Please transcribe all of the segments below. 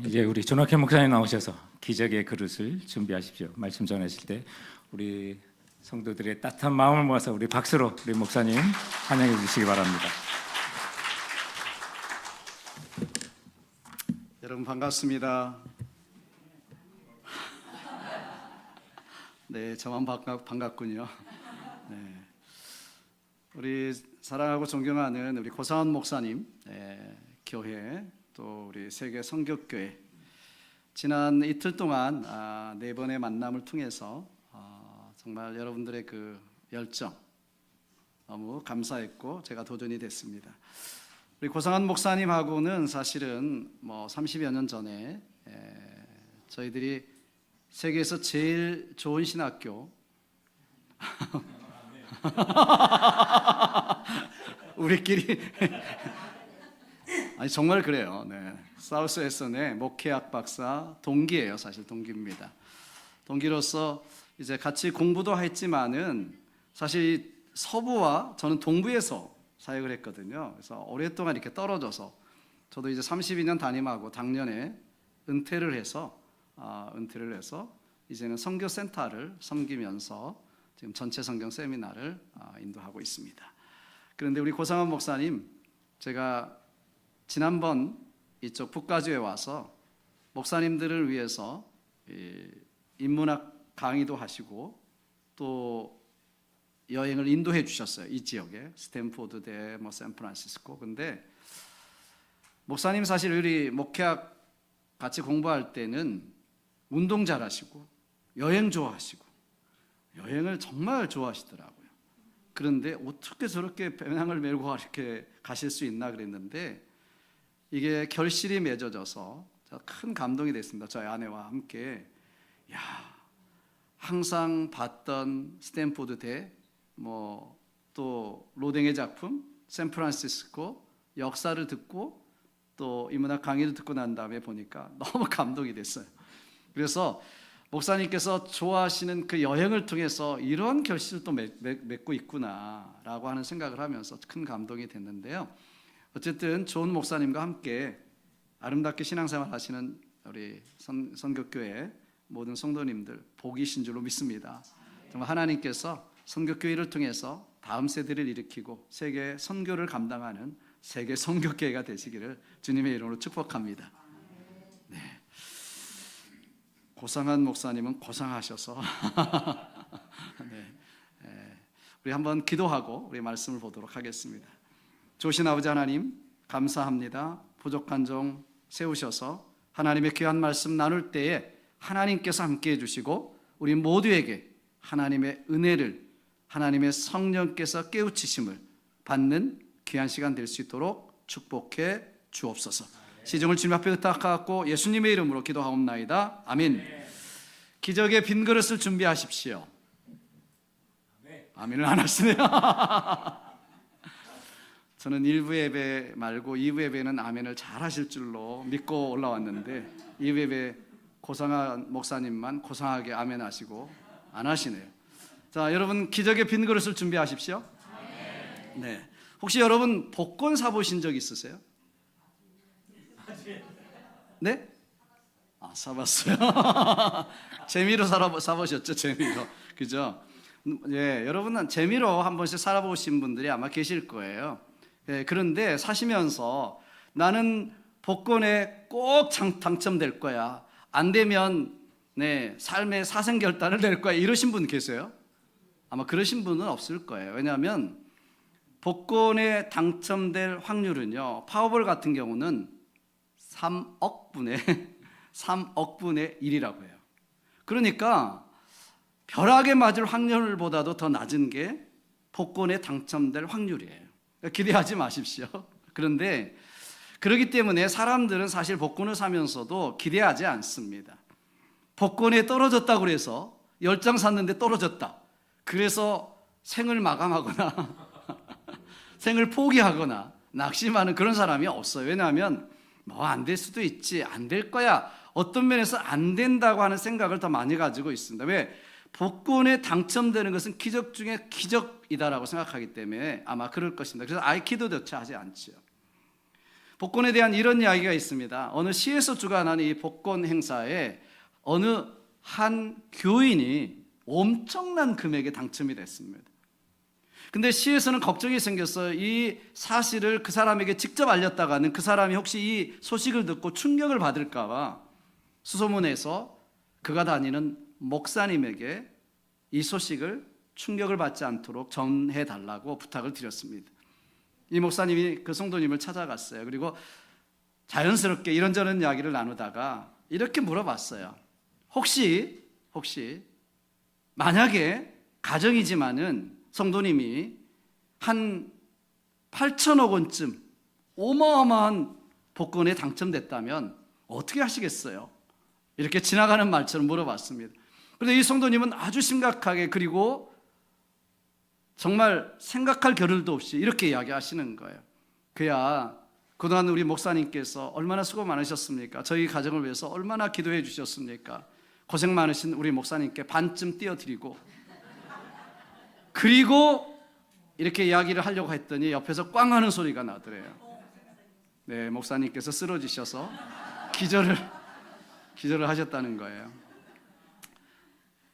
이제 우리 존학현 목사님 나오셔서 기적의 그릇을 준비하십시오. 말씀 전하실 때 우리 성도들의 따뜻한 마음을 모아서 우리 박수로 우리 목사님 환영해 주시기 바랍니다. 여러분 반갑습니다. 네, 저만 반갑군요. 네, 우리 사랑하고 존경하는 우리 고상원 목사님 교회, 또 우리 세계 성교교회, 지난 이틀 동안 네 번의 만남을 통해서 정말 여러분들의 그 열정 너무 감사했고 제가 도전이 됐습니다. 우리 고상한 목사님하고는 사실은 30여 년 전에 저희들이 세계에서 제일 좋은 신학교 우리끼리 아니 정말 그래요. 네. 사우스웨스턴의 목회학 박사 동기예요. 사실 동기입니다. 동기로서 이제 같이 공부도 했지만은 사실 서부와 저는 동부에서 사역을 했거든요. 그래서 오랫동안 이렇게 떨어져서 저도 이제 32년 담임하고 작년에 은퇴를 해서 이제는 선교센터를 섬기면서 지금 전체 성경 세미나를 인도하고 있습니다. 그런데 우리 고상원 목사님, 제가 지난번 이쪽 북가주에 와서 목사님들을 위해서 인문학 강의도 하시고 또 여행을 인도해 주셨어요. 이 지역에 스탠포드대, 샌프란시스코. 근데 목사님 사실 우리 목회학 같이 공부할 때는 운동 잘하시고 여행 좋아하시고 여행을 정말 좋아하시더라고요. 그런데 어떻게 저렇게 배낭을 메고 이렇게 가실 수 있나 그랬는데 이게 결실이 맺어져서 큰 감동이 됐습니다. 저희 아내와 함께 항상 봤던 스탠포드 대 또 로댕의 작품 샌프란시스코 역사를 듣고 또 인문학 강의를 듣고 난 다음에 보니까 너무 감동이 됐어요. 그래서 목사님께서 좋아하시는 그 여행을 통해서 이런 결실을 또 맺고 있구나라고 하는 생각을 하면서 큰 감동이 됐는데요. 어쨌든 좋은 목사님과 함께 아름답게 신앙생활 하시는 우리 선교교회 모든 성도님들 복이신 줄로 믿습니다. 정말 하나님께서 선교교회를 통해서 다음 세대를 일으키고 세계 선교를 감당하는 세계 선교교회가 되시기를 주님의 이름으로 축복합니다. 네. 고상한 목사님은 고상하셔서 네. 우리 한번 기도하고 우리 말씀을 보도록 하겠습니다. 좋으신 아버지 하나님, 감사합니다. 부족한 종 세우셔서 하나님의 귀한 말씀 나눌 때에 하나님께서 함께 해주시고 우리 모두에게 하나님의 은혜를, 하나님의 성령께서 깨우치심을 받는 귀한 시간 될 수 있도록 축복해 주옵소서. 시종을 주님 앞에 의탁하고 예수님의 이름으로 기도하옵나이다. 아멘. 기적의 빈 그릇을 준비하십시오. 아멘을 안 하시네요. 저는 1부 예배 말고 2부 예배는 아멘을 잘 하실 줄로 믿고 올라왔는데 2부 예배 고상한 목사님만 고상하게 아멘 하시고 안 하시네요. 자, 여러분 기적의 빈 그릇을 준비하십시오. 네. 혹시 여러분 복권 사보신 적 있으세요? 네? 사봤어요. 재미로 사보셨죠? 재미로. 그죠? 예, 여러분은 재미로 한 번씩 살아보신 분들이 아마 계실 거예요. 예, 그런데 사시면서 나는 복권에 꼭 당첨될 거야. 안 되면 삶의 사생결단을 낼 거야. 이러신 분 계세요? 아마 그러신 분은 없을 거예요. 왜냐하면 복권에 당첨될 확률은요, 파워볼 같은 경우는 3억 분의 1이라고 해요. 그러니까 벼락에 맞을 확률보다도 더 낮은 게 복권에 당첨될 확률이에요. 그러니까 기대하지 마십시오. 그런데 그렇기 때문에 사람들은 사실 복권을 사면서도 기대하지 않습니다. 복권에 떨어졌다고 해서 10장 샀는데 떨어졌다. 그래서 생을 마감하거나 생을 포기하거나 낙심하는 그런 사람이 없어요. 왜냐하면 안 될 수도 있지, 안 될 거야. 어떤 면에서 안 된다고 하는 생각을 더 많이 가지고 있습니다. 왜? 복권에 당첨되는 것은 기적 중에 기적이다라고 생각하기 때문에 아마 그럴 것입니다. 그래서 아예 기도조차 하지 않죠. 복권에 대한 이런 이야기가 있습니다. 어느 시에서 주관하는 이 복권 행사에 어느 한 교인이 엄청난 금액에 당첨이 됐습니다. 근데 시에서는 걱정이 생겼어요. 이 사실을 그 사람에게 직접 알렸다가는 그 사람이 혹시 이 소식을 듣고 충격을 받을까 봐 수소문해서 그가 다니는 목사님에게 이 소식을 충격을 받지 않도록 전해달라고 부탁을 드렸습니다. 이 목사님이 그 성도님을 찾아갔어요. 그리고 자연스럽게 이런저런 이야기를 나누다가 이렇게 물어봤어요. 혹시 만약에 가정이지만은 성도님이 한 8천억 원쯤 어마어마한 복권에 당첨됐다면 어떻게 하시겠어요? 이렇게 지나가는 말처럼 물어봤습니다. 그런데 이 성도님은 아주 심각하게, 그리고 정말 생각할 겨를도 없이 이렇게 이야기하시는 거예요. 그야 그동안 우리 목사님께서 얼마나 수고 많으셨습니까? 저희 가정을 위해서 얼마나 기도해 주셨습니까? 고생 많으신 우리 목사님께 반쯤 띄워드리고, 그리고 이렇게 이야기를 하려고 했더니 옆에서 꽝 하는 소리가 나더래요. 네, 목사님께서 쓰러지셔서 기절을 하셨다는 거예요.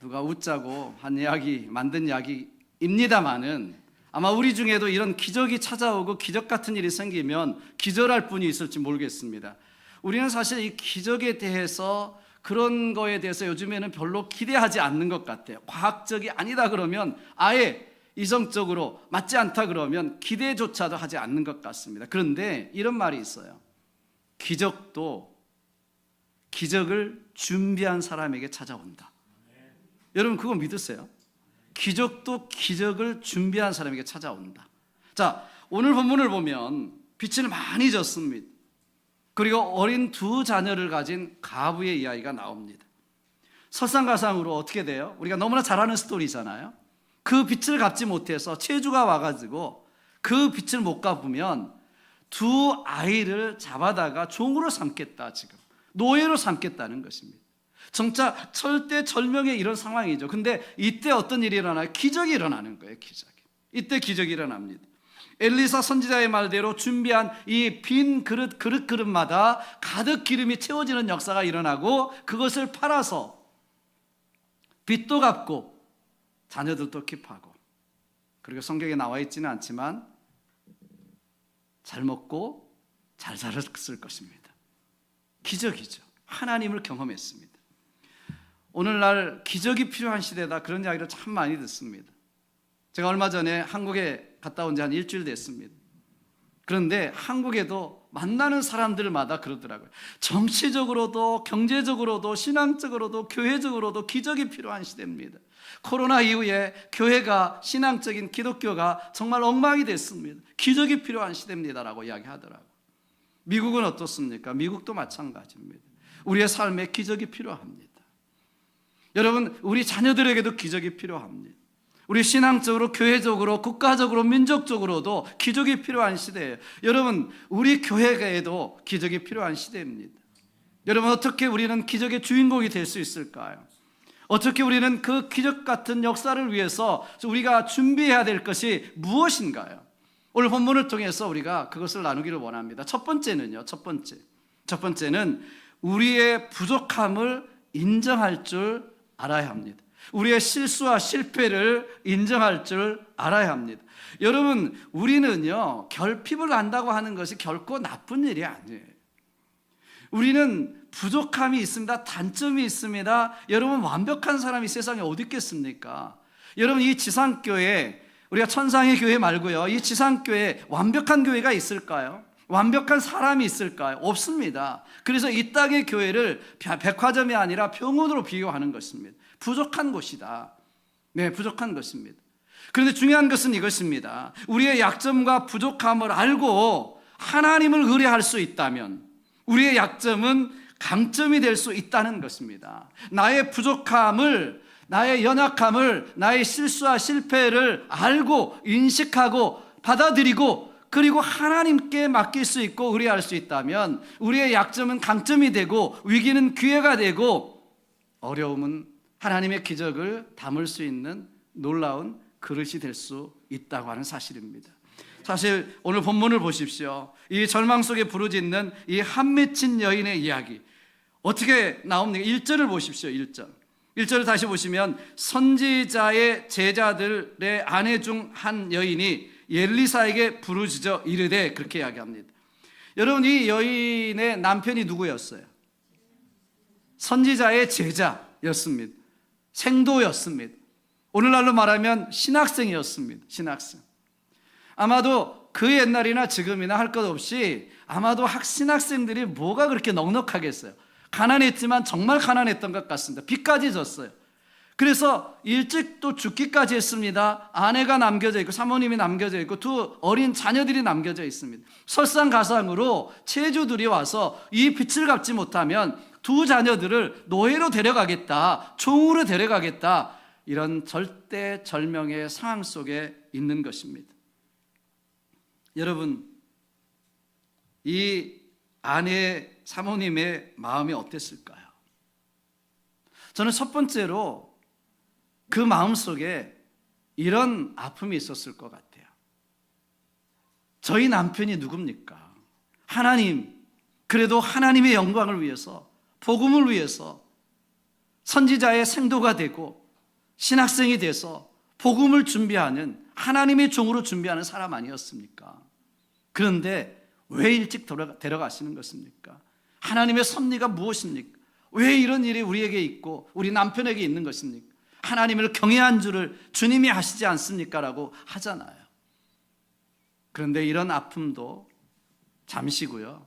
누가 웃자고 한 이야기, 만든 이야기입니다만은 아마 우리 중에도 이런 기적이 찾아오고 기적 같은 일이 생기면 기절할 분이 있을지 모르겠습니다. 우리는 사실 이 기적에 대해서, 그런 거에 대해서 요즘에는 별로 기대하지 않는 것 같아요. 과학적이 아니다 그러면, 아예 이성적으로 맞지 않다 그러면 기대조차도 하지 않는 것 같습니다. 그런데 이런 말이 있어요. 기적도 기적을 준비한 사람에게 찾아온다. 여러분 그거 믿으세요? 기적도 기적을 준비한 사람에게 찾아온다. 자, 오늘 본문을 보면 빚을 많이 졌습니다. 그리고 어린 두 자녀를 가진 가부의 이야기가 나옵니다. 설상가상으로 어떻게 돼요? 우리가 너무나 잘 아는 스토리잖아요. 그 빚을 갚지 못해서 채주가 와가지고 그 빚을 못 갚으면 두 아이를 잡아다가 종으로 삼겠다, 지금 노예로 삼겠다는 것입니다. 진짜 절대절명의 이런 상황이죠. 근데 이때 어떤 일이 일어나요? 기적이 일어나는 거예요. 이때 기적이 일어납니다. 엘리사 선지자의 말대로 준비한 이 빈 그릇마다 가득 기름이 채워지는 역사가 일어나고, 그것을 팔아서 빚도 갚고 자녀들도 킵하고, 그리고 성경에 나와 있지는 않지만 잘 먹고 잘 살았을 것입니다. 기적이죠. 하나님을 경험했습니다. 오늘날 기적이 필요한 시대다, 그런 이야기를 참 많이 듣습니다. 제가 얼마 전에 한국에 갔다 온 지 한 일주일 됐습니다. 그런데 한국에도 만나는 사람들마다 그러더라고요. 정치적으로도 경제적으로도 신앙적으로도 교회적으로도 기적이 필요한 시대입니다. 코로나 이후에 교회가, 신앙적인 기독교가 정말 엉망이 됐습니다. 기적이 필요한 시대입니다라고 이야기하더라고요. 미국은 어떻습니까? 미국도 마찬가지입니다. 우리의 삶에 기적이 필요합니다. 여러분, 우리 자녀들에게도 기적이 필요합니다. 우리 신앙적으로, 교회적으로, 국가적으로, 민족적으로도 기적이 필요한 시대예요. 여러분, 우리 교회에도 기적이 필요한 시대입니다. 여러분, 어떻게 우리는 기적의 주인공이 될 수 있을까요? 어떻게 우리는 그 기적 같은 역사를 위해서 우리가 준비해야 될 것이 무엇인가요? 오늘 본문을 통해서 우리가 그것을 나누기를 원합니다. 첫 번째는 우리의 부족함을 인정할 줄 알아야 합니다. 우리의 실수와 실패를 인정할 줄 알아야 합니다. 여러분, 우리는요, 결핍을 한다고 하는 것이 결코 나쁜 일이 아니에요. 우리는 부족함이 있습니다. 단점이 있습니다. 여러분, 완벽한 사람이 세상에 어디 있겠습니까? 여러분, 이 지상교회, 우리가 천상의 교회 말고요, 이 지상교회에 완벽한 교회가 있을까요? 완벽한 사람이 있을까요? 없습니다. 그래서 이 땅의 교회를 백화점이 아니라 병원으로 비교하는 것입니다. 부족한 곳이다. 네, 부족한 것입니다. 그런데 중요한 것은 이것입니다. 우리의 약점과 부족함을 알고 하나님을 의뢰할 수 있다면 우리의 약점은 강점이 될 수 있다는 것입니다. 나의 부족함을, 나의 연약함을, 나의 실수와 실패를 알고 인식하고 받아들이고, 그리고 하나님께 맡길 수 있고 의뢰할 수 있다면 우리의 약점은 강점이 되고, 위기는 기회가 되고, 어려움은 하나님의 기적을 담을 수 있는 놀라운 그릇이 될 수 있다고 하는 사실입니다. 사실 오늘 본문을 보십시오. 이 절망 속에 부르짖는 이 한 맺힌 여인의 이야기 어떻게 나옵니까? 1절을 보십시오. 1절을 다시 보시면 선지자의 제자들의 아내 중 한 여인이 엘리사에게 부르짖어 이르되 그렇게 이야기합니다. 여러분, 이 여인의 남편이 누구였어요? 선지자의 제자였습니다. 생도였습니다. 오늘날로 말하면 신학생이었습니다. 신학생. 아마도 그 옛날이나 지금이나 할 것 없이 아마도 신학생들이 뭐가 그렇게 넉넉하겠어요. 가난했지만 정말 가난했던 것 같습니다. 빚까지 졌어요. 그래서 일찍 또 죽기까지 했습니다. 아내가 남겨져 있고 사모님이 남겨져 있고 두 어린 자녀들이 남겨져 있습니다. 설상가상으로 체주들이 와서 이 빚을 갚지 못하면 두 자녀들을 노예로 데려가겠다, 종으로 데려가겠다, 이런 절대절명의 상황 속에 있는 것입니다. 여러분, 이 아내 사모님의 마음이 어땠을까요? 저는 첫 번째로 그 마음 속에 이런 아픔이 있었을 것 같아요. 저희 남편이 누굽니까? 하나님, 그래도 하나님의 영광을 위해서, 복음을 위해서 선지자의 생도가 되고 신학생이 돼서 복음을 준비하는 하나님의 종으로 준비하는 사람 아니었습니까? 그런데 왜 일찍 데려가시는 것입니까? 하나님의 섭리가 무엇입니까? 왜 이런 일이 우리에게 있고 우리 남편에게 있는 것입니까? 하나님을 경외한 줄을 주님이 아시지 않습니까? 라고 하잖아요. 그런데 이런 아픔도 잠시고요,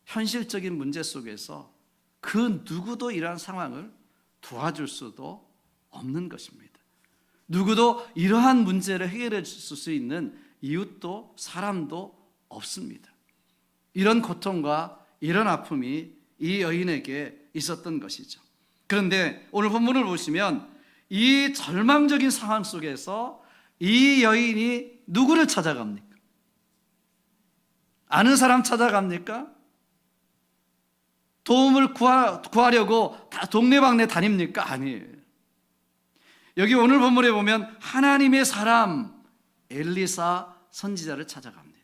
현실적인 문제 속에서 그 누구도 이러한 상황을 도와줄 수도 없는 것입니다. 누구도 이러한 문제를 해결해 줄 수 있는 이웃도 사람도 없습니다. 이런 고통과 이런 아픔이 이 여인에게 있었던 것이죠. 그런데 오늘 본문을 보시면 이 절망적인 상황 속에서 이 여인이 누구를 찾아갑니까? 아는 사람 찾아갑니까? 도움을 구하려고 다 동네방네 다닙니까? 아니에요. 여기 오늘 본문에 보면 하나님의 사람 엘리사 선지자를 찾아갑니다.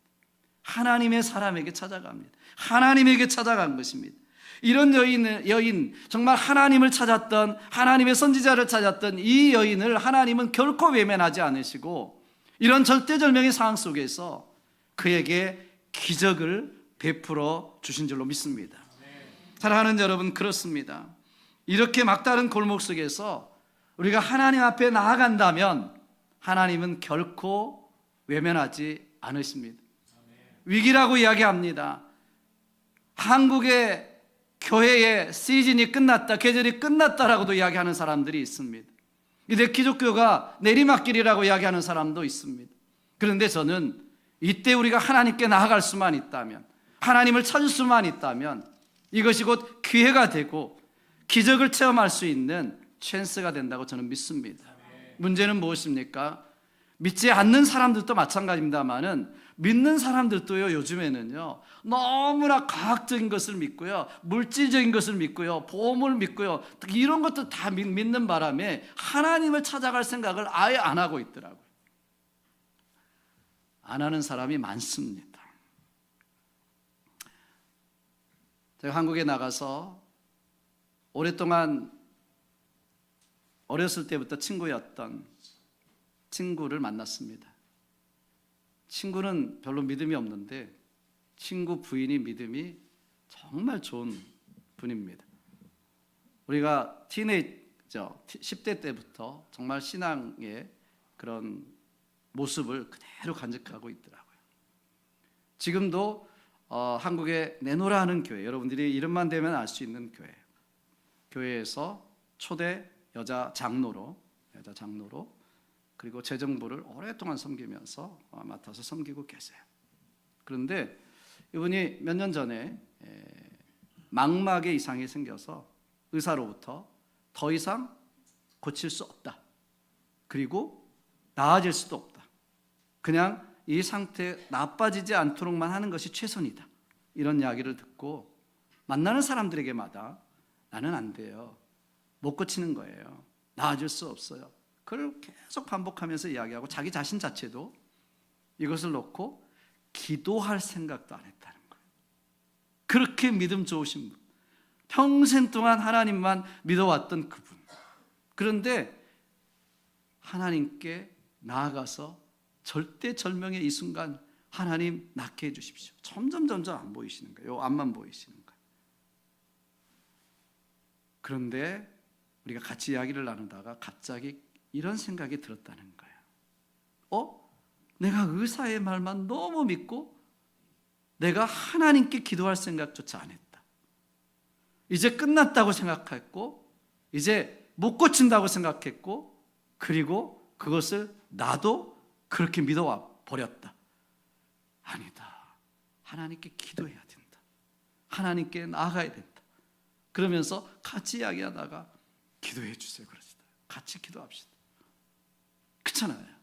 하나님의 사람에게 찾아갑니다. 하나님에게 찾아간 것입니다. 이런 여인, 정말 하나님을 찾았던, 하나님의 선지자를 찾았던 이 여인을 하나님은 결코 외면하지 않으시고 이런 절대절명의 상황 속에서 그에게 기적을 베풀어 주신 줄로 믿습니다. 사랑하는 여러분, 그렇습니다. 이렇게 막다른 골목 속에서 우리가 하나님 앞에 나아간다면 하나님은 결코 외면하지 않으십니다. 위기라고 이야기합니다. 한국의 교회의 시즌이 끝났다, 계절이 끝났다라고도 이야기하는 사람들이 있습니다. 이제 기독교가 내리막길이라고 이야기하는 사람도 있습니다. 그런데 저는 이때 우리가 하나님께 나아갈 수만 있다면, 하나님을 찾을 수만 있다면 이것이 곧 기회가 되고 기적을 체험할 수 있는 찬스가 된다고 저는 믿습니다. 문제는 무엇입니까? 믿지 않는 사람들도 마찬가지입니다만은 믿는 사람들도요, 요즘에는요 너무나 과학적인 것을 믿고요, 물질적인 것을 믿고요, 보험을 믿고요, 이런 것도 다 믿는 바람에 하나님을 찾아갈 생각을 아예 안 하고 있더라고요. 안 하는 사람이 많습니다. 제가 한국에 나가서 오랫동안 어렸을 때부터 친구였던 친구를 만났습니다. 친구는 별로 믿음이 없는데 친구 부인이 믿음이 정말 좋은 분입니다. 우리가 티네이저 10대 때부터 정말 신앙의 그런 모습을 그대로 간직하고 있더라고요. 지금도 한국의 네노라 하는 교회, 여러분들이 이름만 대면 알 수 있는 교회에서 초대 여자 장로로 그리고 재정부를 오랫동안 섬기면서 맡아서 섬기고 계세요. 그런데 이분이 몇 년 전에 망막에 이상이 생겨서 의사로부터 더 이상 고칠 수 없다, 그리고 나아질 수도 없다, 그냥 이 상태에 나빠지지 않도록만 하는 것이 최선이다, 이런 이야기를 듣고 만나는 사람들에게마다 나는 안 돼요, 못 고치는 거예요, 나아질 수 없어요, 그걸 계속 반복하면서 이야기하고 자기 자신 자체도 이것을 놓고 기도할 생각도 안 했다는 거예요. 그렇게 믿음 좋으신 분, 평생 동안 하나님만 믿어왔던 그분. 그런데 하나님께 나아가서 절대절명의 이 순간, 하나님 낫게 해주십시오. 점점 안 보이시는 거예요. 앞만 보이시는 거예요. 그런데 우리가 같이 이야기를 나누다가 갑자기 이런 생각이 들었다는 거예요. 내가 의사의 말만 너무 믿고 내가 하나님께 기도할 생각조차 안 했다. 이제 끝났다고 생각했고, 이제 못 고친다고 생각했고, 그리고 그것을 나도 그렇게 믿어와 버렸다. 아니다. 하나님께 기도해야 된다. 하나님께 나아가야 된다. 그러면서 같이 이야기하다가 기도해 주세요 그러시다. 같이 기도합시다. 그렇잖아요.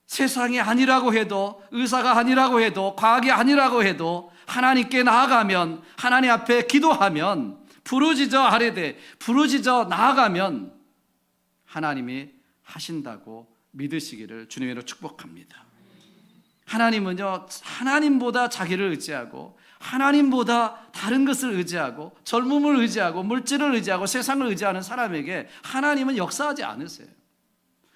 세상이 아니라고 해도, 의사가 아니라고 해도, 과학이 아니라고 해도 하나님께 나아가면, 하나님 앞에 기도하면, 부르짖어 아뢰되 부르짖어 나아가면 하나님이 하신다고 믿으시기를 주님으로 축복합니다. 하나님은요, 하나님보다 자기를 의지하고, 하나님보다 다른 것을 의지하고, 젊음을 의지하고, 물질을 의지하고, 세상을 의지하는 사람에게 하나님은 역사하지 않으세요.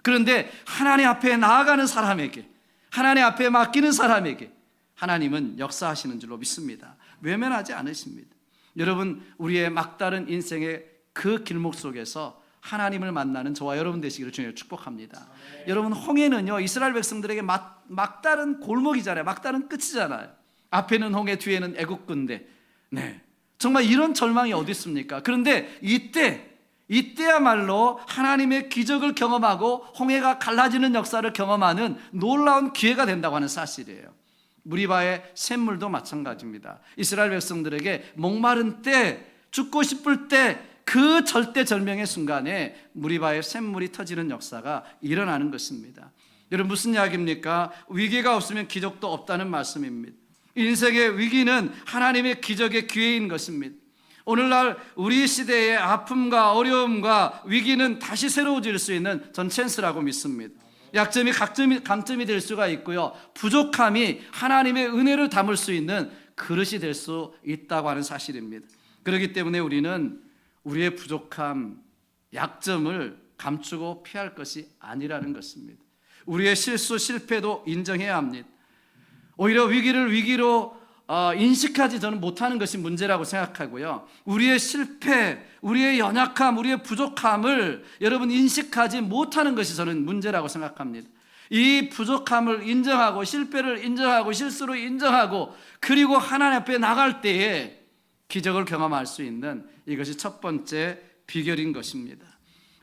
그런데 하나님 앞에 나아가는 사람에게, 하나님 앞에 맡기는 사람에게 하나님은 역사하시는 줄로 믿습니다. 외면하지 않으십니다. 여러분, 우리의 막다른 인생의 그 길목 속에서 하나님을 만나는 저와 여러분 되시기를 주님으로 축복합니다. 여러분, 홍해는요, 이스라엘 백성들에게 막다른 골목이잖아요. 막다른 끝이잖아요. 앞에는 홍해, 뒤에는 애국군대. 네, 정말 이런 절망이 어디 있습니까? 그런데 이때야말로 하나님의 기적을 경험하고 홍해가 갈라지는 역사를 경험하는 놀라운 기회가 된다고 하는 사실이에요. 무리바의 샘물도 마찬가지입니다. 이스라엘 백성들에게 목마른 때, 죽고 싶을 때, 그 절대절명의 순간에 무리바의 샘물이 터지는 역사가 일어나는 것입니다. 여러분, 무슨 이야기입니까? 위기가 없으면 기적도 없다는 말씀입니다. 인생의 위기는 하나님의 기적의 기회인 것입니다. 오늘날 우리 시대의 아픔과 어려움과 위기는 다시 새로워질 수 있는 전 찬스라고 믿습니다. 약점이 강점이 될 수가 있고요, 부족함이 하나님의 은혜를 담을 수 있는 그릇이 될 수 있다고 하는 사실입니다. 그렇기 때문에 우리는 우리의 부족함, 약점을 감추고 피할 것이 아니라는 것입니다. 우리의 실수, 실패도 인정해야 합니다. 오히려 위기를 위기로 인식하지 저는 못하는 것이 문제라고 생각하고요, 우리의 실패, 우리의 연약함, 우리의 부족함을 여러분 인식하지 못하는 것이 저는 문제라고 생각합니다. 이 부족함을 인정하고, 실패를 인정하고, 실수를 인정하고, 그리고 하나님 앞에 나갈 때에 기적을 경험할 수 있는 이것이 첫 번째 비결인 것입니다.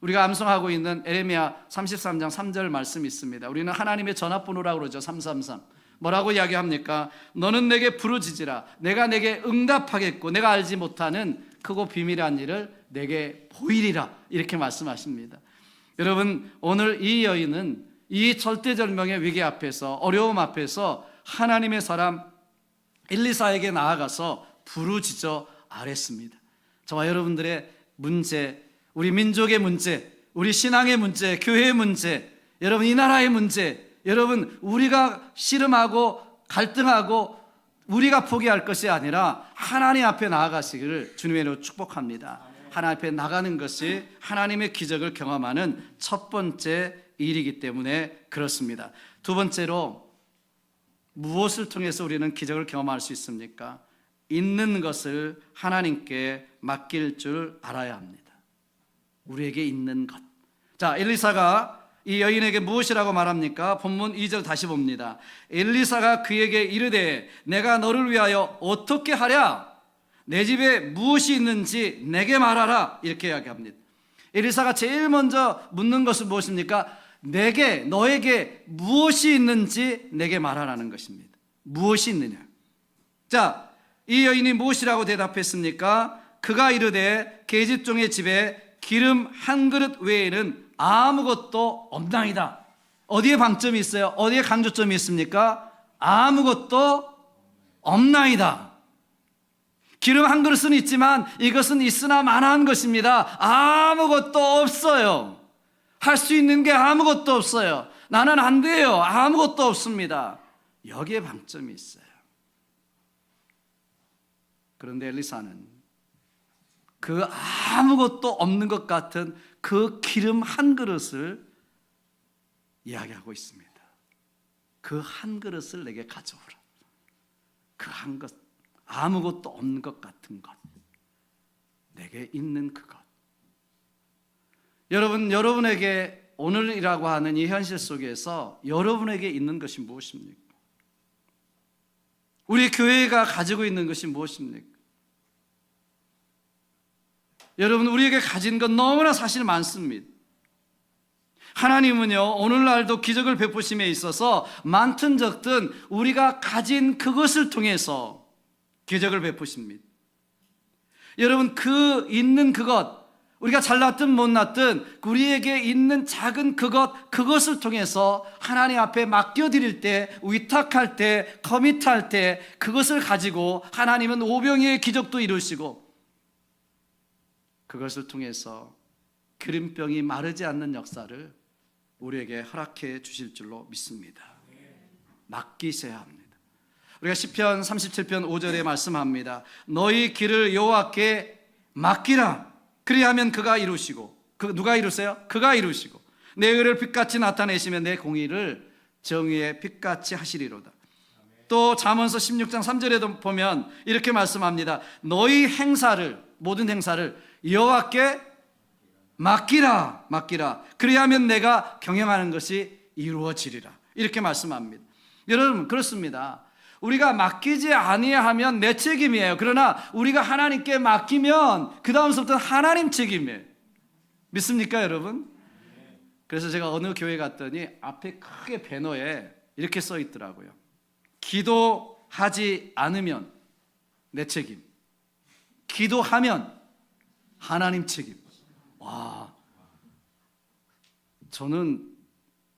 우리가 암송하고 있는 에레미야 33장 3절 말씀이 있습니다. 우리는 하나님의 전화번호라고 그러죠. 333. 뭐라고 이야기합니까? 너는 내게 부르짖으라. 내가 내게 응답하겠고, 내가 알지 못하는 크고 비밀한 일을 내게 보이리라. 이렇게 말씀하십니다. 여러분, 오늘 이 여인은 이 절대절명의 위기 앞에서, 어려움 앞에서 하나님의 사람 엘리사에게 나아가서 부르짖어 아뢰습니다. 저와 여러분들의 문제, 우리 민족의 문제, 우리 신앙의 문제, 교회의 문제, 여러분 이 나라의 문제, 여러분 우리가 씨름하고 갈등하고 우리가 포기할 것이 아니라 하나님 앞에 나아가시기를 주님의 이름으로 축복합니다. 하나님 앞에 나가는 것이 하나님의 기적을 경험하는 첫 번째 일이기 때문에 그렇습니다. 두 번째로, 무엇을 통해서 우리는 기적을 경험할 수 있습니까? 있는 것을 하나님께 맡길 줄 알아야 합니다. 우리에게 있는 것. 자, 엘리사가 이 여인에게 무엇이라고 말합니까? 본문 2절 다시 봅니다. 엘리사가 그에게 이르되 내가 너를 위하여 어떻게 하랴? 내 집에 무엇이 있는지 내게 말하라. 이렇게 이야기합니다. 엘리사가 제일 먼저 묻는 것은 무엇입니까? 너에게 무엇이 있는지 내게 말하라는 것입니다. 무엇이 있느냐? 자, 이 여인이 무엇이라고 대답했습니까? 그가 이르되 계집종의 집에 기름 한 그릇 외에는 아무것도 없나이다. 어디에 방점이 있어요? 어디에 강조점이 있습니까? 아무것도 없나이다. 기름 한 그릇은 있지만 이것은 있으나 마나한 것입니다. 아무것도 없어요. 할 수 있는 게 아무것도 없어요. 나는 안 돼요. 아무것도 없습니다. 여기에 방점이 있어요. 그런데 엘리사는 그 아무것도 없는 것 같은 그 기름 한 그릇을 이야기하고 있습니다. 그 한 그릇을 내게 가져오라. 그 한 것, 아무것도 없는 것 같은 것, 내게 있는 그것. 여러분에게 오늘이라고 하는 이 현실 속에서 여러분에게 있는 것이 무엇입니까? 우리 교회가 가지고 있는 것이 무엇입니까? 여러분, 우리에게 가진 건 너무나 사실 많습니다. 하나님은요, 오늘날도 기적을 베푸심에 있어서 많든 적든 우리가 가진 그것을 통해서 기적을 베푸십니다. 여러분, 그 있는 그것, 우리가 잘났든 못났든 우리에게 있는 작은 그것을 통해서 하나님 앞에 맡겨드릴 때, 위탁할 때, 커밋할 때 그것을 가지고 하나님은 오병이의 기적도 이루시고, 그것을 통해서 기름병이 마르지 않는 역사를 우리에게 허락해 주실 줄로 믿습니다. 맡기셔야 합니다. 우리가 시편 37편 5절에 말씀합니다. 너희 길을 여호와께 맡기라. 그리하면 그가 이루시고, 누가 이루세요? 그가 이루시고 내 의를 빛같이 나타내시면 내 공의를 정의의 빛같이 하시리로다. 또 잠언서 16장 3절에도 보면 이렇게 말씀합니다. 너희 행사를, 모든 행사를 여호와께 맡기라. 그리하면 내가 경영하는 것이 이루어지리라. 이렇게 말씀합니다. 여러분, 그렇습니다. 우리가 맡기지 아니하면 내 책임이에요. 그러나 우리가 하나님께 맡기면 그 다음부터는 하나님 책임이에요. 믿습니까, 여러분? 그래서 제가 어느 교회 갔더니 앞에 크게 배너에 이렇게 써 있더라고요. 기도하지 않으면 내 책임, 기도하면 하나님 책임. 와, 저는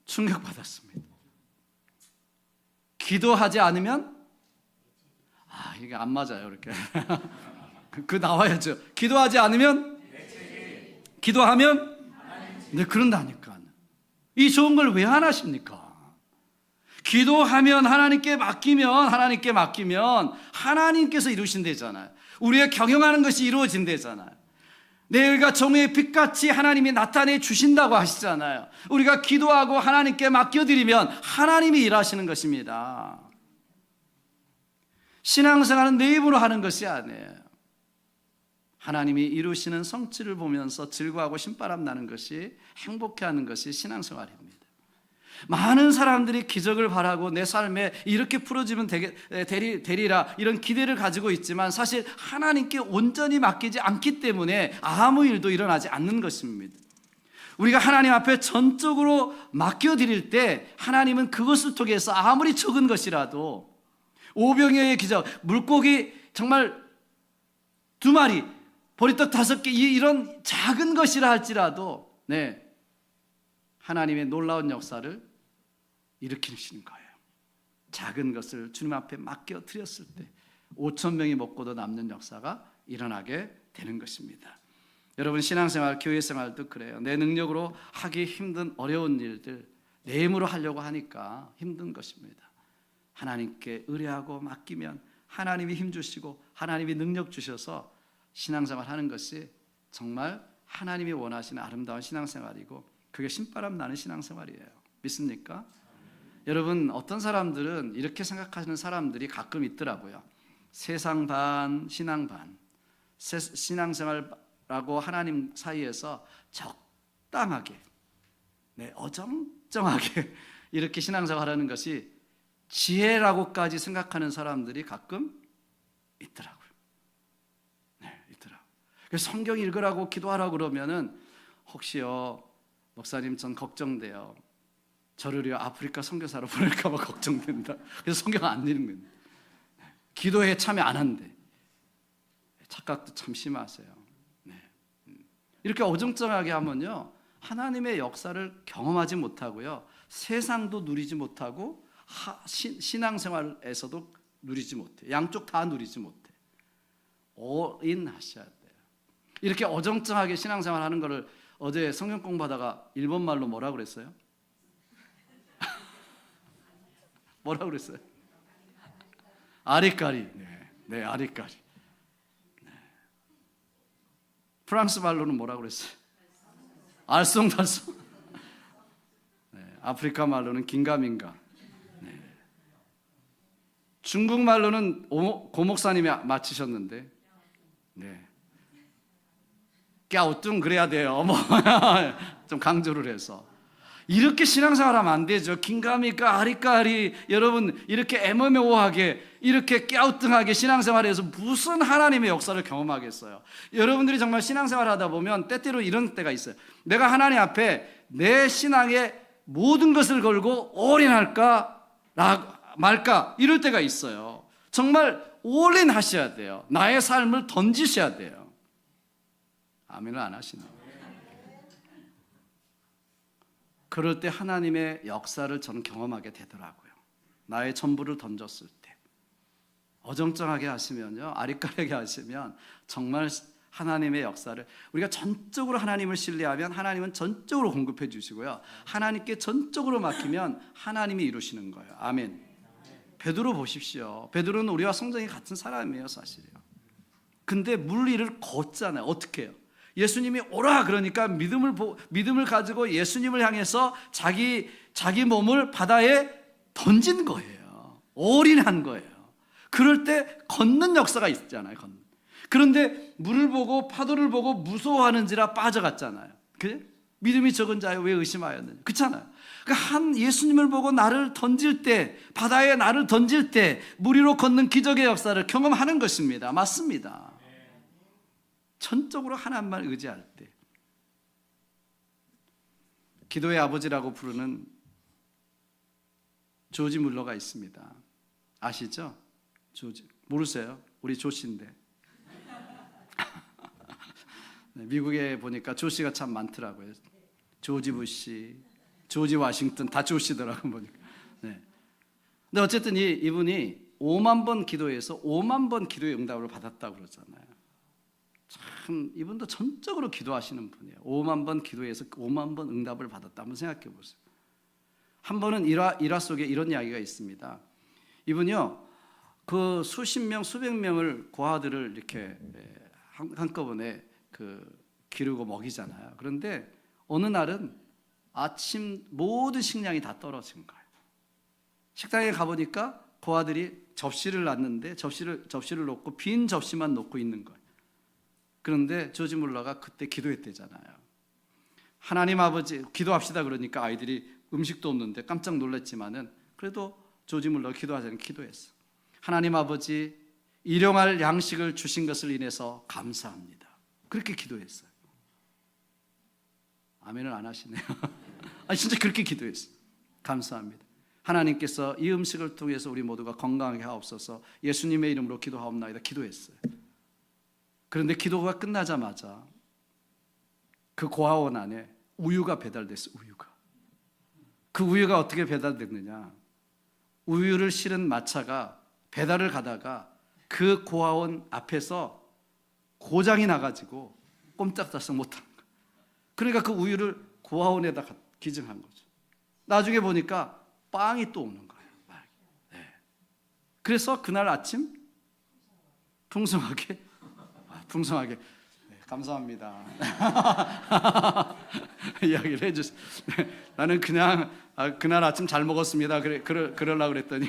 충격받았습니다. 기도하지 않으면, 이게 안 맞아요, 이렇게. 그 나와야죠. 기도하지 않으면, 기도하면, 네, 그런다니까. 이 좋은 걸 왜 안 하십니까? 기도하면 하나님께 맡기면 하나님께서 이루신대잖아요. 우리가 경영하는 것이 이루어진대잖아요. 내 의가 정의의 빛같이 하나님이 나타내 주신다고 하시잖아요. 우리가 기도하고 하나님께 맡겨드리면 하나님이 일하시는 것입니다. 신앙생활은 내 입으로 하는 것이 아니에요. 하나님이 이루시는 성취를 보면서 즐거워하고 신바람 나는 것이, 행복해하는 것이 신앙생활입니다. 많은 사람들이 기적을 바라고 내 삶에 이렇게 풀어지면 되리라 이런 기대를 가지고 있지만 사실 하나님께 온전히 맡기지 않기 때문에 아무 일도 일어나지 않는 것입니다. 우리가 하나님 앞에 전적으로 맡겨드릴 때 하나님은 그것을 통해서 아무리 적은 것이라도, 오병이어의 기적, 물고기 정말 2마리, 보리떡 5개, 이런 작은 것이라 할지라도 하나님의 놀라운 역사를 일으키시는 거예요. 작은 것을 주님 앞에 맡겨드렸을 때 5,000명이 먹고도 남는 역사가 일어나게 되는 것입니다. 여러분, 신앙생활, 교회생활도 그래요. 내 능력으로 하기 힘든 어려운 일들 내 힘으로 하려고 하니까 힘든 것입니다. 하나님께 의뢰하고 맡기면 하나님이 힘 주시고 하나님이 능력 주셔서 신앙생활 하는 것이 정말 하나님이 원하시는 아름다운 신앙생활이고, 그게 신바람 나는 신앙생활이에요. 믿습니까? 여러분, 어떤 사람들은 이렇게 생각하시는 사람들이 가끔 있더라고요. 세상 반, 신앙 반. 신앙생활하고 하나님 사이에서 적당하게, 어정쩡하게 이렇게 신앙생활하는 것이 지혜라고까지 생각하는 사람들이 가끔 있더라고요. 있더라고요. 그래서 성경 읽으라고 기도하라고 그러면은, 혹시요 목사님, 전 걱정돼요. 저를요 아프리카 선교사로 보낼까 봐 걱정된다. 그래서 성경 안 읽는 거예요. 기도에 참여 안 한대. 착각도 참 심하세요. 이렇게 어정쩡하게 하면요 하나님의 역사를 경험하지 못하고요, 세상도 누리지 못하고 신앙생활에서도 누리지 못해. 양쪽 다 누리지 못해. 올인 하셔야 돼요. 이렇게 어정쩡하게 신앙생활 하는 거를 어제 성경 공부하다가 일본말로 뭐라 그랬어요? 뭐라 그랬어요? 아리까리. 네, 아리까리. 네. 프랑스 말로는 뭐라고 그랬어요? 알쏭달쏭. 네, 아프리카 말로는 긴가민가. 네. 중국 말로는 고 목사님이 맞히셨는데, 네. 깨우뚱 그래야 돼요. 뭐 좀 강조를 해서. 이렇게 신앙생활하면 안 되죠. 긴가민가 아리까리. 여러분 이렇게 애매모호하게 이렇게 깨우뚱하게 신앙생활해서 무슨 하나님의 역사를 경험하겠어요. 여러분들이 정말 신앙생활하다 보면 때때로 이런 때가 있어요. 내가 하나님 앞에 내 신앙의 모든 것을 걸고 올인할까 말까 이럴 때가 있어요. 정말 올인 하셔야 돼요. 나의 삶을 던지셔야 돼요. 아멘을 안 하시네요. 그럴 때 하나님의 역사를 저는 경험하게 되더라고요. 나의 전부를 던졌을 때. 어정쩡하게 하시면요, 아리까리하게 하시면 정말 하나님의 역사를, 우리가 전적으로 하나님을 신뢰하면 하나님은 전적으로 공급해 주시고요, 하나님께 전적으로 맡기면 하나님이 이루시는 거예요. 아멘. 베드로 보십시오. 베드로는 우리와 성정이 같은 사람이에요, 사실이요. 근데 물 위를 걷잖아요. 어떻게 해요? 예수님이 오라 그러니까 믿음을 가지고 예수님을 향해서 자기 몸을 바다에 던진 거예요. 올인한 거예요. 그럴 때 걷는 역사가 있잖아요. 그런데 물을 보고 파도를 보고 무서워하는지라 빠져갔잖아요. 그래? 믿음이 적은 자여 왜 의심하였느냐. 그렇잖아요. 그러니까 예수님을 보고 나를 던질 때, 바다에 나를 던질 때 물 위로 걷는 기적의 역사를 경험하는 것입니다. 맞습니다. 전적으로 하나님만 의지할 때. 기도의 아버지라고 부르는 조지 물러가 있습니다. 아시죠? 조지. 모르세요? 우리 조씨인데. 미국에 보니까 조씨가 참 많더라고요. 조지 부시, 조지 워싱턴 다 조씨더라고 보니까. 네. 근데 어쨌든 이분이 5만 번 기도해서 5만 번 기도의 응답을 받았다고 그러잖아요. 참 이분도 전적으로 기도하시는 분이에요. 5만 번 기도해서 5만 번 응답을 받았다. 한번 생각해 보세요. 한 번은 일화 속에 이런 이야기가 있습니다. 이분이요, 그 수십 명, 수백 명을 고아들을 이렇게 한꺼번에 기르고 먹이잖아요. 그런데 어느 날은 아침 모든 식량이 다 떨어진 거예요. 식당에 가보니까 고아들이 접시를 놨는데 접시를 놓고 빈 접시만 놓고 있는 거예요. 그런데 조지 물러가 그때 기도했대잖아요. 하나님 아버지, 기도합시다 그러니까 아이들이 음식도 없는데 깜짝 놀랐지만은 그래도 조지 물러가 기도하자니 기도했어. 하나님 아버지, 일용할 양식을 주신 것을 인해서 감사합니다. 그렇게 기도했어요. 아멘을 안 하시네요. 아니 진짜 그렇게 기도했어요. 감사합니다. 하나님께서 이 음식을 통해서 우리 모두가 건강하게 하옵소서. 예수님의 이름으로 기도하옵나이다. 기도했어요. 그런데 기도가 끝나자마자 그 고아원 안에 우유가 배달됐어요. 그 우유가 어떻게 배달됐느냐, 우유를 실은 마차가 배달을 가다가 그 고아원 앞에서 고장이 나가지고 꼼짝달싹 못하는 거예요. 그러니까 그 우유를 고아원에다 기증한 거죠. 나중에 보니까 빵이 또 오는 거예요. 네. 그래서 그날 아침 풍성하게 네, 감사합니다. 이야기를 해주세요. 나는 그냥 그날 아침 잘 먹었습니다. 그러려고 그랬더니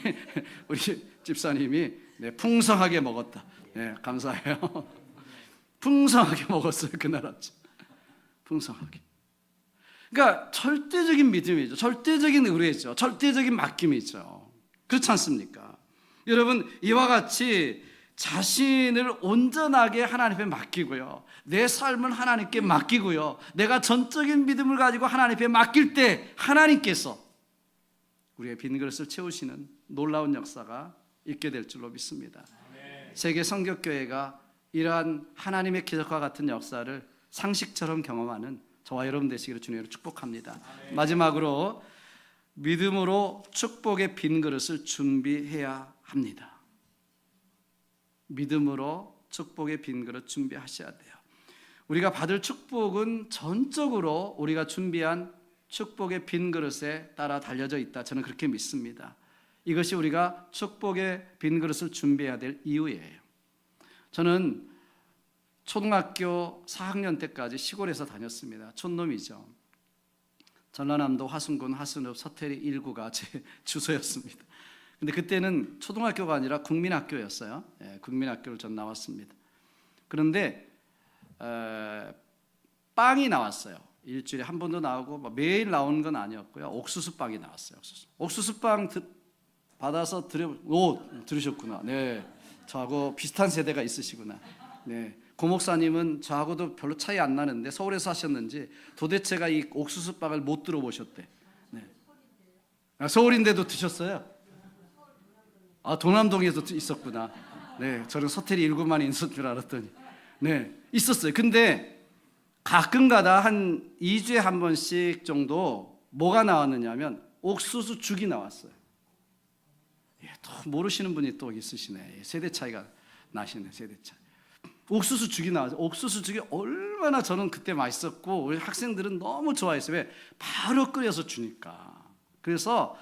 우리 집사님이 네, 풍성하게 먹었다. 네, 감사해요. 풍성하게 먹었어요. 그날 아침. 풍성하게. 그러니까 절대적인 믿음이죠. 절대적인 의뢰죠. 절대적인 맡김이죠. 그렇지 않습니까? 여러분, 이와 같이 자신을 온전하게 하나님 앞에 맡기고요, 내 삶을 하나님께 맡기고요, 내가 전적인 믿음을 가지고 하나님 앞에 맡길 때 하나님께서 우리의 빈 그릇을 채우시는 놀라운 역사가 있게 될 줄로 믿습니다. 세계 성격교회가 이러한 하나님의 기적과 같은 역사를 상식처럼 경험하는 저와 여러분 되시기를 주님으로 축복합니다. 마지막으로 믿음으로 축복의 빈 그릇을 준비해야 합니다. 믿음으로 축복의 빈 그릇 준비하셔야 돼요. 우리가 받을 축복은 전적으로 우리가 준비한 축복의 빈 그릇에 따라 달려져 있다. 저는 그렇게 믿습니다. 이것이 우리가 축복의 빈 그릇을 준비해야 될 이유예요. 저는 초등학교 4학년 때까지 시골에서 다녔습니다. 촌놈이죠. 전라남도 화순군 화순읍 서태리 1구가 제 주소였습니다. 근데 그때는 초등학교가 아니라 국민학교였어요. 국민학교를 전 나왔습니다. 그런데 빵이 나왔어요. 일주일에 한 번도 나오고 매일 나오는 건 아니었고요. 옥수수빵이 나왔어요. 옥수수빵 받아서 들으셨구나. 네, 저하고 비슷한 세대가 있으시구나. 네, 고 목사님은 저하고도 별로 차이 안 나는데 서울에서 하셨는지 도대체가 이 옥수수빵을 못 들어보셨대. 네. 서울인데도 드셨어요? 도남동에도 있었구나. 네, 저는 서태리 1구만 있었을 줄 알았더니 네, 있었어요. 근데 가끔가다 한 2주에 한 번씩 정도 뭐가 나왔느냐면 옥수수 죽이 나왔어요. 또 모르시는 분이 또 있으시네. 세대 차이가 나시네. 세대 차이. 옥수수 죽이 나왔어요. 옥수수 죽이 얼마나 저는 그때 맛있었고 우리 학생들은 너무 좋아했어요. 왜? 바로 끓여서 주니까. 그래서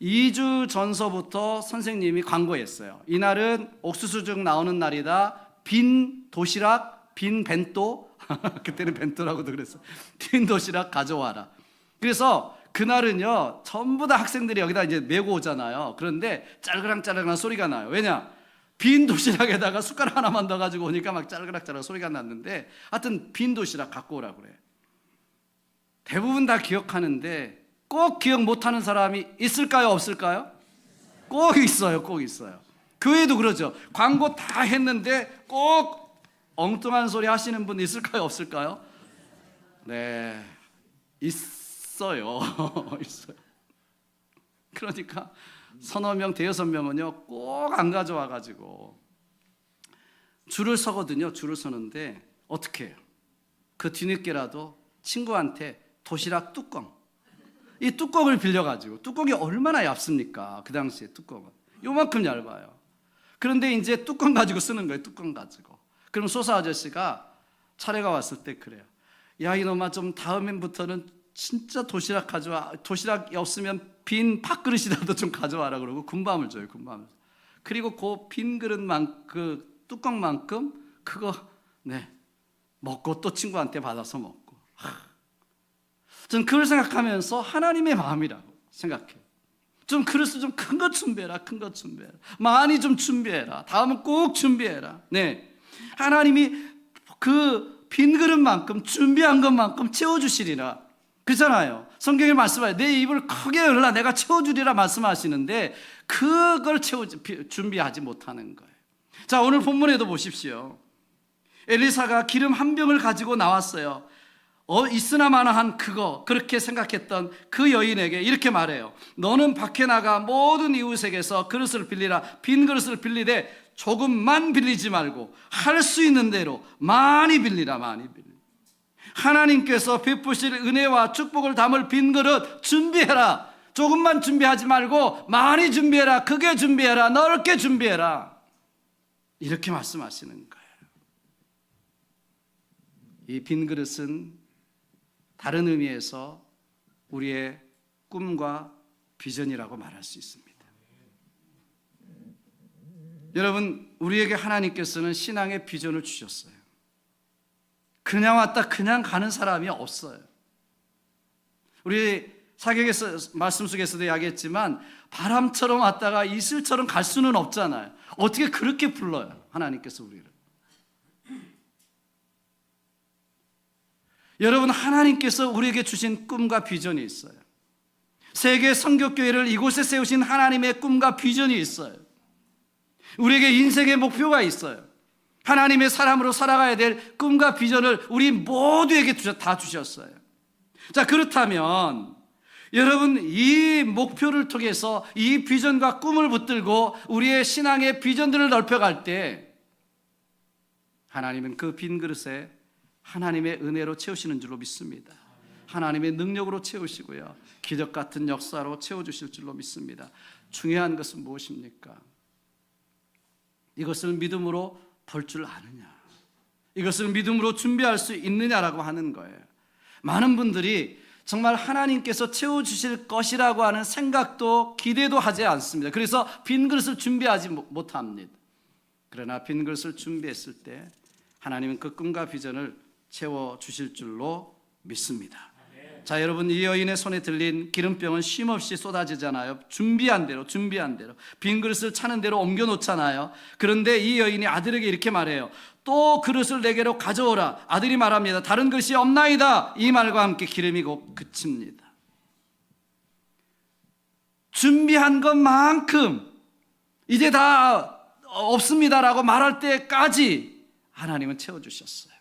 2주 전서부터 선생님이 광고했어요. 이날은 옥수수죽 나오는 날이다. 빈 도시락, 빈 벤또 그때는 벤또라고도 그랬어요. 빈 도시락 가져와라. 그래서 그날은요 전부 다 학생들이 여기다 이제 메고 오잖아요. 그런데 짜르그랑짜르그랑 소리가 나요. 왜냐? 빈 도시락에다가 숟가락 하나만 넣어가지고 오니까 막 짜르그락짜르 소리가 났는데 하여튼 빈 도시락 갖고 오라고 그래요. 대부분 다 기억하는데 꼭 기억 못하는 사람이 있을까요? 없을까요? 꼭 있어요. 꼭 있어요. 교회도 그러죠. 광고 다 했는데 꼭 엉뚱한 소리 하시는 분 있을까요? 없을까요? 네, 있어요. 있어요. 그러니까 서너 명, 대여섯 명은요 꼭 안 가져와가지고 줄을 서거든요. 줄을 서는데 어떻게 해요? 그 뒤늦게라도 친구한테 도시락 뚜껑, 이 뚜껑을 빌려가지고, 뚜껑이 얼마나 얇습니까? 그 당시에 뚜껑은 요만큼 얇아요. 그런데 이제 뚜껑 가지고 쓰는 거예요. 뚜껑 가지고. 그럼 소사 아저씨가 차례가 왔을 때 그래요. 야 이놈아 좀 다음엔부터는 진짜 도시락 가져와. 도시락이 없으면 빈 밥그릇이라도 좀 가져와라 그러고 군밤을 줘요. 군밤을. 그리고 그 빈 그릇만 그 뚜껑만큼 그거 먹고 또 친구한테 받아서 먹고. 전 그걸 생각하면서 하나님의 마음이라고 생각해요. 좀 그릇을 좀 큰 거 준비해라. 큰 거 준비해라. 많이 좀 준비해라. 다음은 꼭 준비해라. 네, 하나님이 그 빈 그릇만큼 준비한 것만큼 채워주시리라 그렇잖아요. 성경에 말씀하여 내 입을 크게 열라 내가 채워주리라 말씀하시는데 그걸 준비하지 못하는 거예요. 자, 오늘 본문에도 보십시오. 엘리사가 기름 한 병을 가지고 나왔어요. 있으나 마나한 그거 그렇게 생각했던 그 여인에게 이렇게 말해요. 너는 밖에 나가 모든 이웃에게서 그릇을 빌리라. 빈 그릇을 빌리되 조금만 빌리지 말고 할 수 있는 대로 많이 빌리라. 많이 빌리라. 하나님께서 베푸실 은혜와 축복을 담을 빈 그릇 준비해라. 조금만 준비하지 말고 많이 준비해라. 크게 준비해라. 넓게 준비해라. 이렇게 말씀하시는 거예요. 이 빈 그릇은 다른 의미에서 우리의 꿈과 비전이라고 말할 수 있습니다. 여러분, 우리에게 하나님께서는 신앙의 비전을 주셨어요. 그냥 왔다 그냥 가는 사람이 없어요. 우리 사격에서 말씀 속에서도 이야기했지만 바람처럼 왔다가 이슬처럼 갈 수는 없잖아요. 어떻게 그렇게 불러요? 하나님께서 우리를. 여러분, 하나님께서 우리에게 주신 꿈과 비전이 있어요. 세계 선교교회를 이곳에 세우신 하나님의 꿈과 비전이 있어요. 우리에게 인생의 목표가 있어요. 하나님의 사람으로 살아가야 될 꿈과 비전을 우리 모두에게 다 주셨어요. 자, 그렇다면 여러분, 이 목표를 통해서 이 비전과 꿈을 붙들고 우리의 신앙의 비전들을 넓혀갈 때 하나님은 그 빈 그릇에 하나님의 은혜로 채우시는 줄로 믿습니다. 하나님의 능력으로 채우시고요, 기적 같은 역사로 채워주실 줄로 믿습니다. 중요한 것은 무엇입니까? 이것을 믿음으로 볼 줄 아느냐, 이것을 믿음으로 준비할 수 있느냐라고 하는 거예요. 많은 분들이 정말 하나님께서 채워주실 것이라고 하는 생각도 기대도 하지 않습니다. 그래서 빈 그릇을 준비하지 못합니다. 그러나 빈 그릇을 준비했을 때 하나님은 그 꿈과 비전을 채워주실 줄로 믿습니다. 자, 여러분, 이 여인의 손에 들린 기름병은 쉼없이 쏟아지잖아요. 준비한 대로 빈 그릇을 차는 대로 옮겨 놓잖아요. 그런데 이 여인이 아들에게 이렇게 말해요. 또 그릇을 내게로 가져오라. 아들이 말합니다. 다른 그릇이 없나이다. 이 말과 함께 기름이 곧 그칩니다. 준비한 것만큼 이제 다 없습니다라고 말할 때까지 하나님은 채워주셨어요.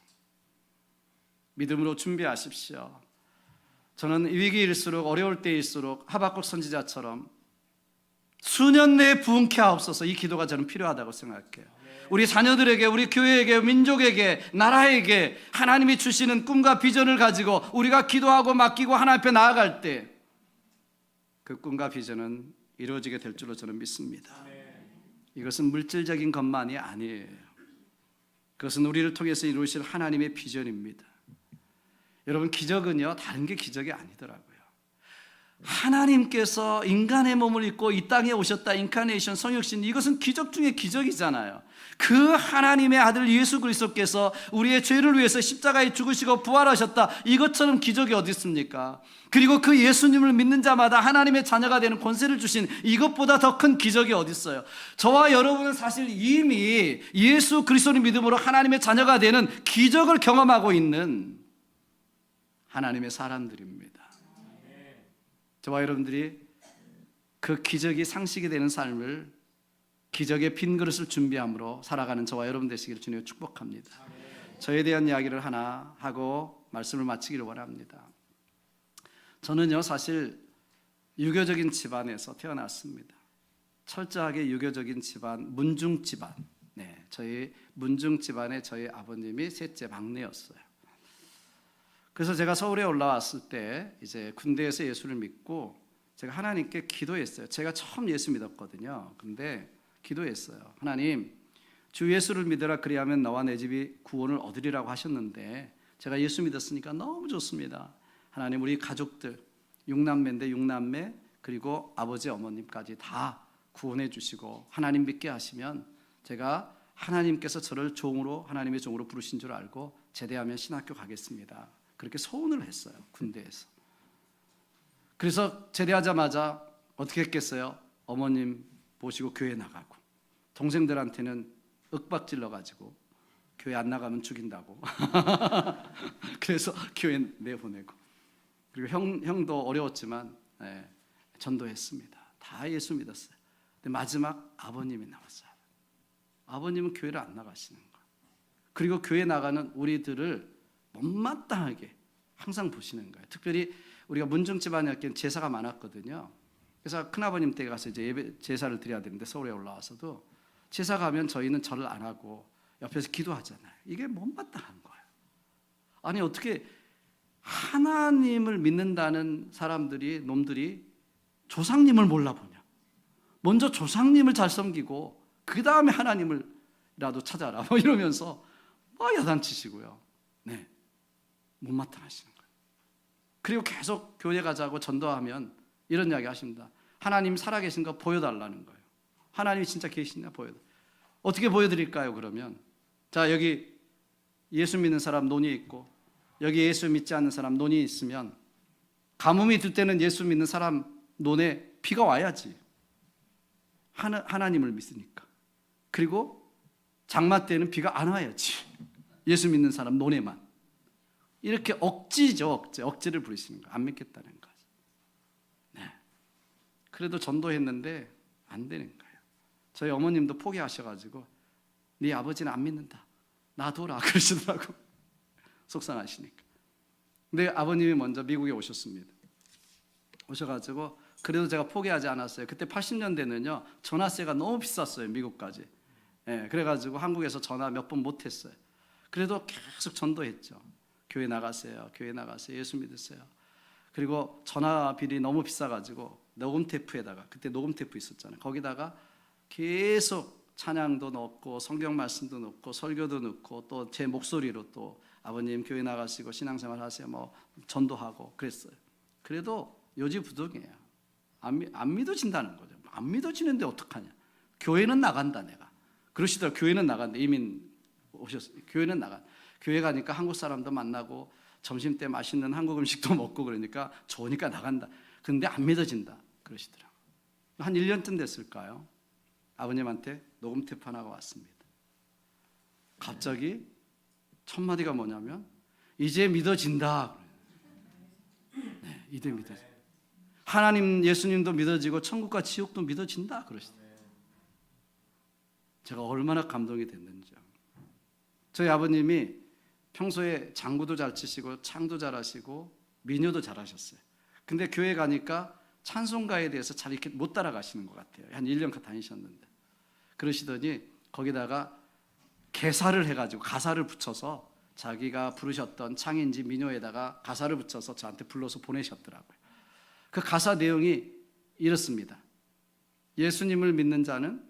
믿음으로 준비하십시오. 저는 위기일수록, 어려울 때일수록 하박국 선지자처럼 수년 내에 부흥케 하옵소서, 이 기도가 저는 필요하다고 생각해요. 우리 자녀들에게, 우리 교회에게, 민족에게, 나라에게 하나님이 주시는 꿈과 비전을 가지고 우리가 기도하고 맡기고 하나님 앞에 나아갈 때 그 꿈과 비전은 이루어지게 될 줄로 저는 믿습니다. 이것은 물질적인 것만이 아니에요. 그것은 우리를 통해서 이루실 하나님의 비전입니다. 여러분, 기적은요, 다른 게 기적이 아니더라고요. 하나님께서 인간의 몸을 입고 이 땅에 오셨다, 인카네이션, 성육신, 이것은 기적 중에 기적이잖아요. 그 하나님의 아들 예수 그리스도께서 우리의 죄를 위해서 십자가에 죽으시고 부활하셨다, 이것처럼 기적이 어디 있습니까? 그리고 그 예수님을 믿는 자마다 하나님의 자녀가 되는 권세를 주신 이것보다 더 큰 기적이 어디 있어요? 저와 여러분은 사실 이미 예수 그리스도를 믿음으로 하나님의 자녀가 되는 기적을 경험하고 있는 하나님의 사람들입니다. 저와 여러분들이 그 기적이 상식이 되는 삶을, 기적의 빈 그릇을 준비함으로 살아가는 저와 여러분 되시기를 주님을 축복합니다. 저에 대한 이야기를 하나 하고 말씀을 마치기를 원합니다. 저는요, 사실 유교적인 집안에서 태어났습니다. 철저하게 유교적인 집안, 문중 집안. 네, 저희 문중 집안의 저희 아버님이 셋째 막내였어요. 그래서 제가 서울에 올라왔을 때 이제 군대에서 예수를 믿고 제가 하나님께 기도했어요. 제가 처음 예수 믿었거든요. 근데 기도했어요. 하나님, 주 예수를 믿으라, 그리하면 너와 내 집이 구원을 얻으리라고 하셨는데 제가 예수 믿었으니까 너무 좋습니다. 하나님, 우리 가족들 6남매인데 6남매 그리고 아버지 어머님까지 다 구원해 주시고 하나님 믿게 하시면 제가 하나님께서 저를 종으로, 하나님의 종으로 부르신 줄 알고 제대하면 신학교 가겠습니다. 그렇게 소원을 했어요, 군대에서. 그래서 제대하자마자 어떻게 했겠어요? 어머님 모시고 교회 나가고, 동생들한테는 윽박질러가지고 교회 안 나가면 죽인다고 그래서 교회 내보내고, 그리고 형도 어려웠지만 전도했습니다. 다 예수 믿었어요. 근데 마지막 아버님이 나왔어요. 아버님은 교회를 안 나가시는 거예요. 그리고 교회 나가는 우리들을 못마땅하게 항상 보시는 거예요. 특별히 우리가 문중 집안이었기에 제사가 많았거든요. 그래서 큰아버님 댁에 가서 이제 예배 제사를 드려야 되는데 서울에 올라와서도 제사 가면 저희는 절을 안 하고 옆에서 기도하잖아요. 이게 못마땅한 거예요. 아니, 어떻게 하나님을 믿는다는 사람들이, 놈들이 조상님을 몰라보냐. 먼저 조상님을 잘 섬기고 그 다음에 하나님을라도 찾아라, 뭐 이러면서 야단치시고요. 네, 못마땅하시는 거예요. 그리고 계속 교회 가자고 전도하면 이런 이야기 하십니다. 하나님 살아계신 거 보여달라는 거예요. 하나님이 진짜 계시냐 보여달라. 어떻게 보여드릴까요? 그러면 자, 여기 예수 믿는 사람 논이 있고 여기 예수 믿지 않는 사람 논이 있으면 가뭄이 들 때는 예수 믿는 사람 논에 비가 와야지. 하나님을 믿으니까. 그리고 장마 때는 비가 안 와야지. 예수 믿는 사람 논에만. 이렇게 억지죠, 억지를 부리시는 거예요. 안 믿겠다는 거죠. 네. 그래도 전도했는데 안 되는 거예요. 저희 어머님도 포기하셔가지고 네 아버지는 안 믿는다, 놔둬라 그러시더라고. 속상하시니까. 근데 아버님이 먼저 미국에 오셨습니다. 오셔가지고 그래도 제가 포기하지 않았어요. 그때 80년대는요 전화세가 너무 비쌌어요, 미국까지. 그래가지고 한국에서 전화 몇 번 못했어요. 그래도 계속 전도했죠. 교회 나가세요, 교회 나가세요, 예수 믿으세요. 그리고 전화비리 너무 비싸가지고 녹음 테이프에다가, 그때 녹음 테이프 있었잖아요, 거기다가 계속 찬양도 넣고 성경 말씀도 넣고 설교도 넣고 또 제 목소리로 또 아버님 교회 나가시고 신앙생활 하세요, 뭐 전도하고 그랬어요. 그래도 요지부동이에요. 안 믿어진다는 거죠. 안 믿어지는데 어떡하냐. 교회는 나간다 내가. 그러시더라고요. 교회는 나간다. 이민 오셨어요. 교회는 나간. 교회 가니까 한국 사람도 만나고 점심 때 맛있는 한국 음식도 먹고 그러니까 좋으니까 나간다. 근데 안 믿어진다. 그러시더라고요. 한 1년쯤 됐을까요? 아버님한테 녹음 테이프 하나가 왔습니다. 갑자기 첫 마디가 뭐냐면 이제 믿어진다. 네, 이제 믿어진다. 하나님, 예수님도 믿어지고 천국과 지옥도 믿어진다. 그러시더라고요. 제가 얼마나 감동이 됐는지요. 저희 아버님이 평소에 장구도 잘 치시고 창도 잘 하시고 민요도 잘 하셨어요. 근데 교회 가니까 찬송가에 대해서 잘 이렇게 못 따라가시는 것 같아요. 한 1년 다니셨는데. 그러시더니 거기다가 개사를 해가지고 가사를 붙여서 자기가 부르셨던 창인지 민요에다가 가사를 붙여서 저한테 불러서 보내셨더라고요. 그 가사 내용이 이렇습니다. 예수님을 믿는 자는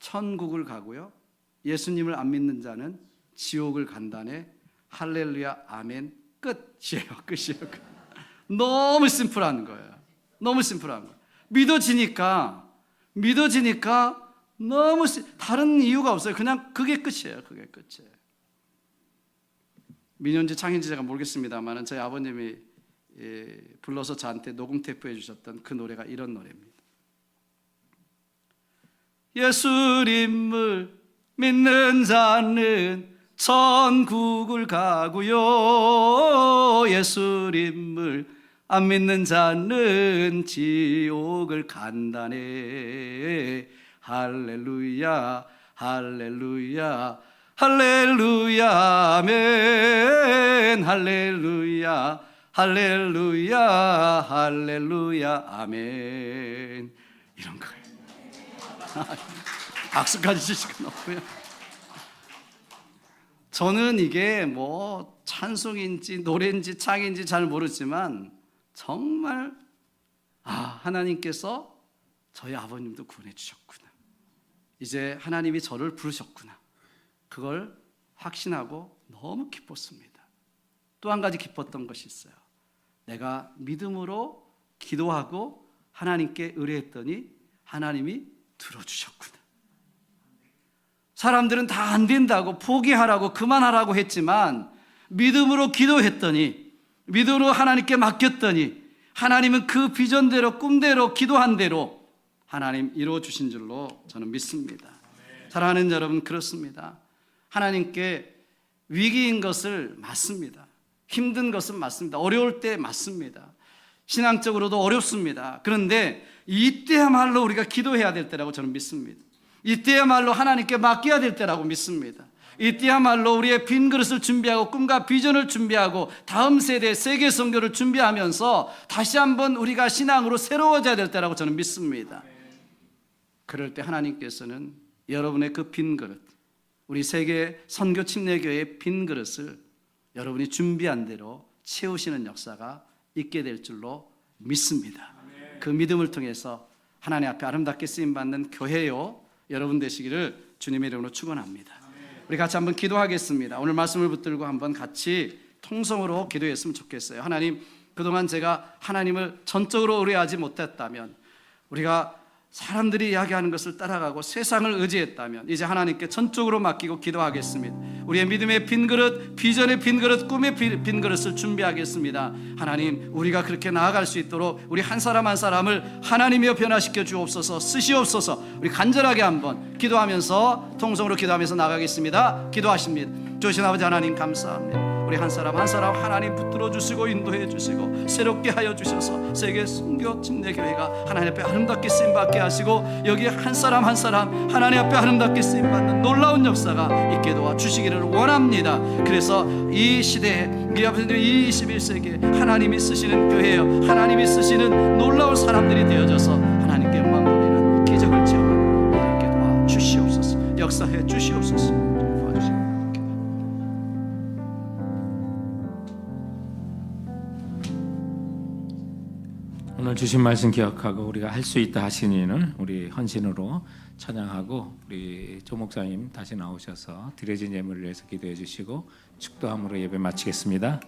천국을 가고요. 예수님을 안 믿는 자는 지옥을 간다네. 할렐루야 아멘. 끝이에요. 끝이에요. 끝. 너무 심플한 거예요. 너무 심플한 거예요. 믿어지니까 너무 다른 이유가 없어요. 그냥 그게 끝이에요. 그게 끝이에요. 민요인지 창인지 제가 모르겠습니다만 저희 아버님이 불러서 저한테 녹음 테이프 해주셨던 그 노래가 이런 노래입니다. 예수님을 믿는 자는 천국을 가고요. 예수님을 안 믿는 자는 지옥을 간다네. 할렐루야 할렐루야 할렐루야 아멘. 할렐루야 할렐루야 할렐루야 아멘. 이런 거예요. 박수까지 치시고 넣고요. 저는 이게 뭐 찬송인지 노래인지 창인지 잘 모르지만 정말 하나님께서 저희 아버님도 구원해 주셨구나. 이제 하나님이 저를 부르셨구나. 그걸 확신하고 너무 기뻤습니다. 또 한 가지 기뻤던 것이 있어요. 내가 믿음으로 기도하고 하나님께 의뢰했더니 하나님이 들어주셨구나. 사람들은 다 안 된다고 포기하라고 그만하라고 했지만 믿음으로 기도했더니 믿음으로 하나님께 맡겼더니 하나님은 그 비전대로 꿈대로 기도한 대로 하나님 이루어주신 줄로 저는 믿습니다. 사랑하는 여러분, 그렇습니다. 하나님께 위기인 것을 맞습니다. 힘든 것은 맞습니다. 어려울 때 맞습니다. 신앙적으로도 어렵습니다. 그런데 이때야말로 우리가 기도해야 될 때라고 저는 믿습니다. 이때야말로 하나님께 맡겨야 될 때라고 믿습니다. 이때야말로 우리의 빈 그릇을 준비하고 꿈과 비전을 준비하고 다음 세대 세계 선교를 준비하면서 다시 한번 우리가 신앙으로 새로워져야 될 때라고 저는 믿습니다. 그럴 때 하나님께서는 여러분의 그 빈 그릇, 우리 세계 선교 침례교회의 빈 그릇을 여러분이 준비한 대로 채우시는 역사가 있게 될 줄로 믿습니다. 그 믿음을 통해서 하나님 앞에 아름답게 쓰임받는 교회요 여러분 되시기를 주님의 이름으로 축원합니다. 우리 같이 한번 기도하겠습니다. 오늘 말씀을 붙들고 한번 같이 통성으로 기도했으면 좋겠어요. 하나님, 그동안 제가 하나님을 전적으로 의뢰하지 못했다면, 우리가 사람들이 이야기하는 것을 따라가고 세상을 의지했다면 이제 하나님께 전적으로 맡기고 기도하겠습니다. 우리의 믿음의 빈그릇, 비전의 빈그릇, 꿈의 빈그릇을 준비하겠습니다. 하나님, 우리가 그렇게 나아갈 수 있도록 우리 한 사람 한 사람을 하나님이여 변화시켜 주옵소서, 쓰시옵소서. 우리 간절하게 한번 기도하면서 통성으로 기도하면서 나가겠습니다. 기도하십니다. 주신 아버지 하나님 감사합니다. 우리 한 사람 한 사람 하나님 붙들어 주시고 인도해 주시고 새롭게 하여 주셔서 세계 선교 침례교회가 하나님 앞에 아름답게 쓰임받게 하시고 여기 한 사람 한 사람 하나님 앞에 아름답게 쓰임받는 놀라운 역사가 있게 도와주시기를 원합니다. 그래서 이 시대에 우리 아버지님 이 21세기에 하나님이 쓰시는 교회요, 하나님이 쓰시는 놀라운 사람들이 되어져서 하나님께 영광 돌리는 기적을 체험하는 이렇게 도와주시옵소서. 역사해 주시옵소서. 오늘 주신 말씀 기억하고 우리가 할 수 있다 하신 이는 우리 헌신으로 찬양하고 우리 조 목사님 다시 나오셔서 드려진 예물을 위해서 기도해 주시고 축도함으로 예배 마치겠습니다.